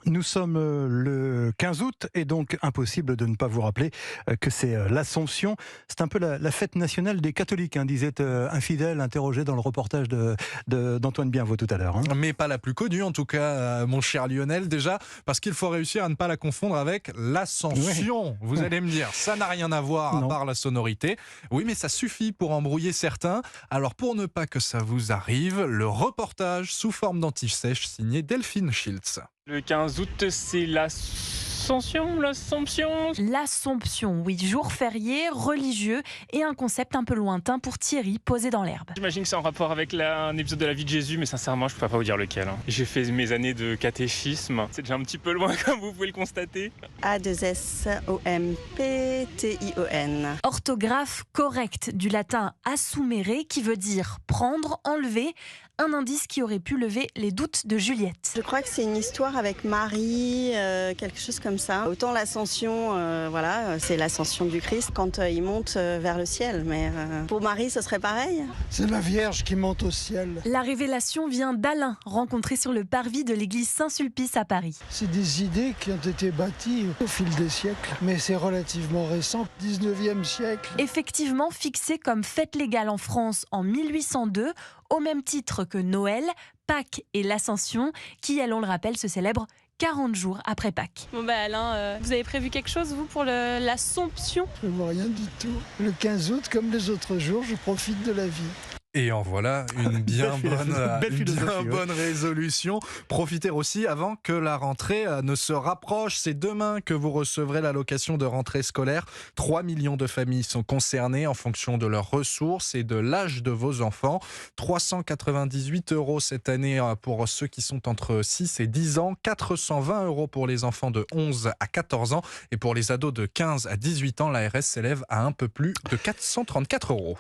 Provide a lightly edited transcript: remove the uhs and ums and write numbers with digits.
Nous sommes le 15 août et donc impossible de ne pas vous rappeler que c'est l'Assomption. C'est un peu la fête nationale des catholiques, disait un fidèle interrogé dans le reportage d'Antoine Bienvaux tout à l'heure. Mais pas la plus connue en tout cas, mon cher Lionel, déjà parce qu'il faut réussir à ne pas la confondre avec l'Ascension. Oui. Vous allez me dire, ça n'a rien à voir à Non. part la sonorité. Oui, mais ça suffit pour embrouiller certains. Alors pour ne pas que ça vous arrive, le reportage sous forme d'anti-sèche signé Delphine Schiltz. Le 15 août, c'est l'Assomption. L'Assomption, oui, jour férié, religieux et un concept un peu lointain pour Thierry, posé dans l'herbe. J'imagine que c'est en rapport avec un épisode de la vie de Jésus, mais sincièrement, je ne peux pas vous dire lequel. J'ai fait mes années de catéchisme. C'est déjà un petit peu loin, comme vous pouvez le constater. A2SOMPTION. Orthographe correcte du latin assumere qui veut dire prendre, enlever, un indice qui aurait pu lever les doutes de Juliette. Je crois que c'est une histoire avec Marie, quelque chose comme ça. Autant l'ascension, c'est l'ascension du Christ quand il monte vers le ciel. Mais pour Marie, ce serait pareil. C'est la Vierge qui monte au ciel. La révélation vient d'Alain, rencontré sur le parvis de l'église Saint-Sulpice à Paris. C'est des idées qui ont été bâties au fil des siècles, mais c'est relativement récent, 19e siècle. Effectivement fixé comme fête légale en France en 1802, au même titre que Noël, Pâques et l'Ascension, qui, on le rappelle, se célèbrent 40 jours après Pâques. Bon Alain, vous avez prévu quelque chose vous pour l'Assomption ? Je ne vois rien du tout. Le 15 août, comme les autres jours, je profite de la vie. Et en voilà une bien Belle philosophie, bonne résolution. Profitez aussi avant que la rentrée ne se rapproche. C'est demain que vous recevrez l'allocation de rentrée scolaire. 3 millions de familles sont concernées en fonction de leurs ressources et de l'âge de vos enfants. 398 € cette année pour ceux qui sont entre 6 et 10 ans. 420 € pour les enfants de 11 à 14 ans. Et pour les ados de 15 à 18 ans, l'ARS s'élève à un peu plus de 434 €.